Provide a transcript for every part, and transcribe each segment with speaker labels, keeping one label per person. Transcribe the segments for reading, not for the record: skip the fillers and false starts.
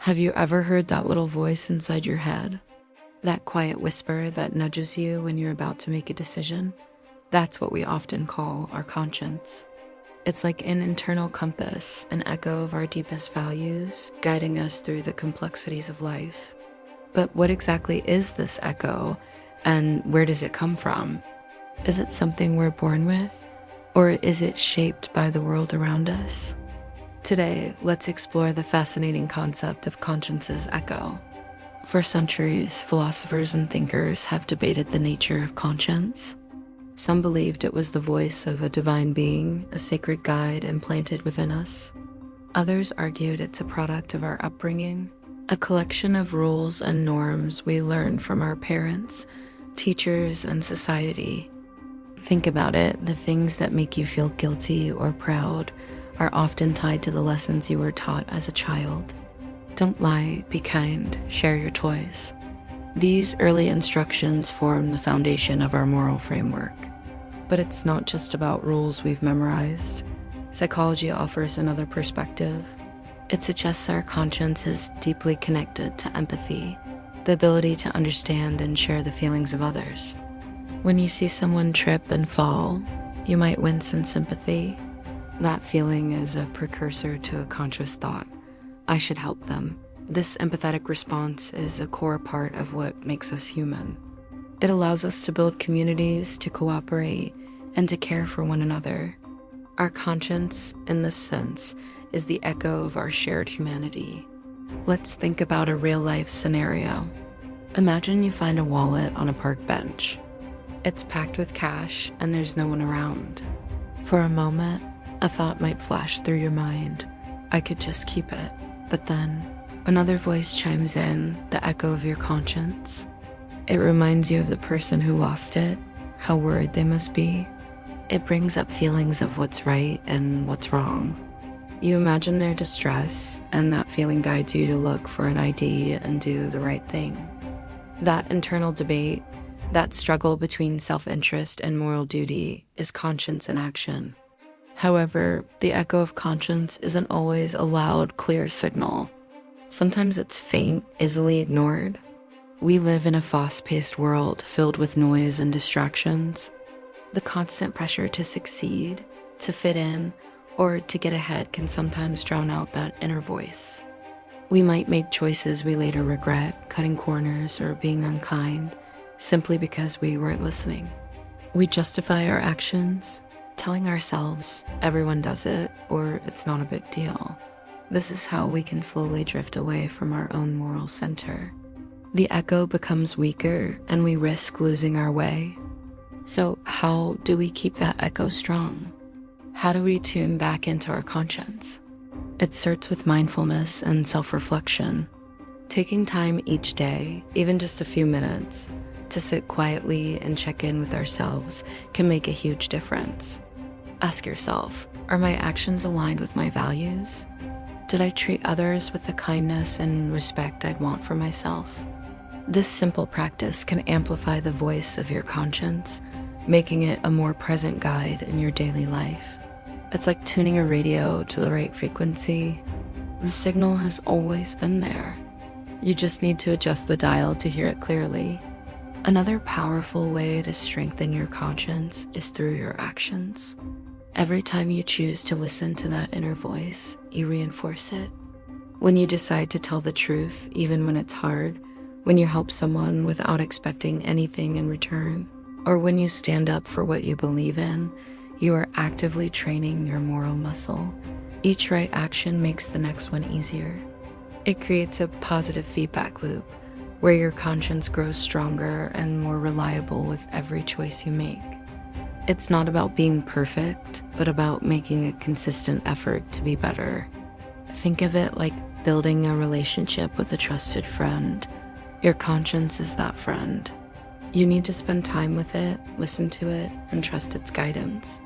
Speaker 1: Have you ever heard that little voice inside your head? That quiet whisper that nudges you when you're about to make a decision? That's what we often call our conscience. It's like an internal compass, an echo of our deepest values, guiding us through the complexities of life. But what exactly is this echo, and where does it come from? Is it something we're born with, or is it shaped by the world around us? Today, let's explore the fascinating concept of conscience's echo. For centuries, philosophers and thinkers have debated the nature of conscience. Some believed it was the voice of a divine being, a sacred guide implanted within us. Others argued it's a product of our upbringing, a collection of rules and norms we learn from our parents, teachers, and society. Think about it, the things that make you feel guilty or proud are often tied to the lessons you were taught as a child. Don't lie, be kind, share your toys. These early instructions form the foundation of our moral framework. But it's not just about rules we've memorized. Psychology offers another perspective. It suggests our conscience is deeply connected to empathy, the ability to understand and share the feelings of others. When you see someone trip and fall, you might wince in sympathy. That feeling is a precursor to a conscious thought. I should help them. This empathetic response is a core part of what makes us human. It allows us to build communities, to cooperate, and to care for one another. Our conscience, in this sense, is the echo of our shared humanity. Let's think about a real-life scenario. Imagine you find a wallet on a park bench. It's packed with cash, and there's no one around. For a moment, a thought might flash through your mind. I could just keep it. But then, another voice chimes in, the echo of your conscience. It reminds you of the person who lost it, how worried they must be. It brings up feelings of what's right and what's wrong. You imagine their distress, and that feeling guides you to look for an ID and do the right thing. That internal debate, that struggle between self-interest and moral duty, is conscience in action. However, the echo of conscience isn't always a loud, clear signal. Sometimes it's faint, easily ignored. We live in a fast-paced world filled with noise and distractions. The constant pressure to succeed, to fit in, or to get ahead can sometimes drown out that inner voice. We might make choices we later regret, cutting corners or being unkind, simply because we weren't listening. We justify our actions, telling ourselves everyone does it or it's not a big deal. This is how we can slowly drift away from our own moral center. The echo becomes weaker and we risk losing our way. So how do we keep that echo strong? How do we tune back into our conscience? It starts with mindfulness and self-reflection. Taking time each day, even just a few minutes, to sit quietly and check in with ourselves can make a huge difference. Ask yourself, are my actions aligned with my values? Did I treat others with the kindness and respect I'd want for myself? This simple practice can amplify the voice of your conscience, making it a more present guide in your daily life. It's like tuning a radio to the right frequency. The signal has always been there. You just need to adjust the dial to hear it clearly. Another powerful way to strengthen your conscience is through your actions. Every time you choose to listen to that inner voice, you reinforce it. When you decide to tell the truth, even when it's hard, when you help someone without expecting anything in return, or when you stand up for what you believe in, you are actively training your moral muscle. Each right action makes the next one easier. It creates a positive feedback loop, where your conscience grows stronger and more reliable with every choice you make. It's not about being perfect, but about making a consistent effort to be better. Think of it like building a relationship with a trusted friend. Your conscience is that friend. You need to spend time with it, listen to it, and trust its guidance.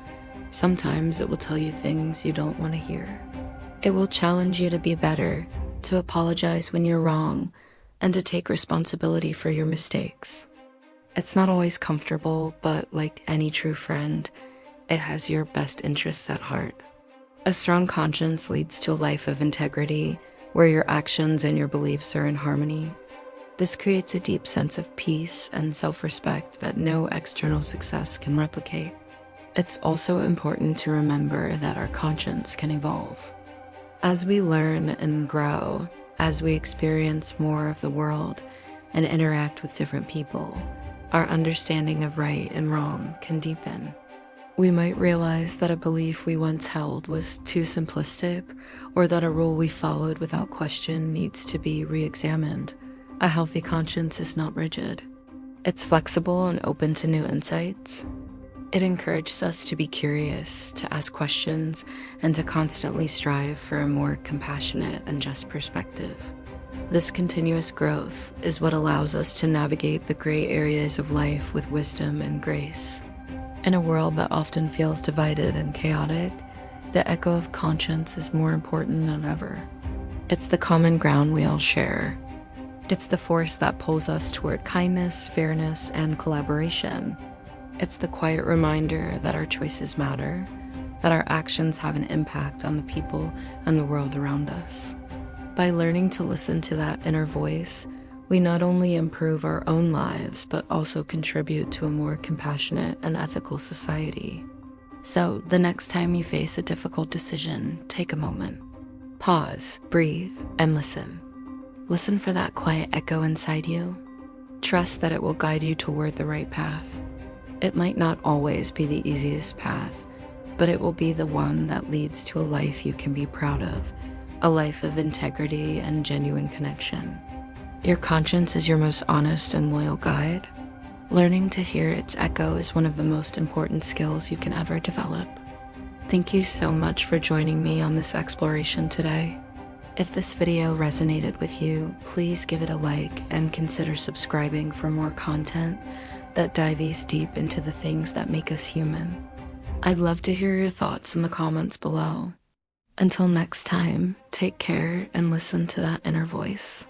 Speaker 1: Sometimes it will tell you things you don't want to hear. It will challenge you to be better, to apologize when you're wrong, and to take responsibility for your mistakes. It's not always comfortable, but like any true friend, it has your best interests at heart. A strong conscience leads to a life of integrity, where your actions and your beliefs are in harmony. This creates a deep sense of peace and self-respect that no external success can replicate. It's also important to remember that our conscience can evolve. As we learn and grow, as we experience more of the world and interact with different people, our understanding of right and wrong can deepen. We might realize that a belief we once held was too simplistic, or that a rule we followed without question needs to be re-examined. A healthy conscience is not rigid. It's flexible and open to new insights. It encourages us to be curious, to ask questions, and to constantly strive for a more compassionate and just perspective. This continuous growth is what allows us to navigate the gray areas of life with wisdom and grace. In a world that often feels divided and chaotic, the echo of conscience is more important than ever. It's the common ground we all share. It's the force that pulls us toward kindness, fairness, and collaboration. It's the quiet reminder that our choices matter, that our actions have an impact on the people and the world around us. By learning to listen to that inner voice, we not only improve our own lives, but also contribute to a more compassionate and ethical society. So, the next time you face a difficult decision, take a moment. Pause, breathe, and listen. Listen for that quiet echo inside you. Trust that it will guide you toward the right path. It might not always be the easiest path, but it will be the one that leads to a life you can be proud of, a life of integrity and genuine connection. Your conscience is your most honest and loyal guide. Learning to hear its echo is one of the most important skills you can ever develop. Thank you so much for joining me on this exploration today. If this video resonated with you, please give it a like and consider subscribing for more content that dives deep into the things that make us human. I'd love to hear your thoughts in the comments below. Until next time, take care and listen to that inner voice.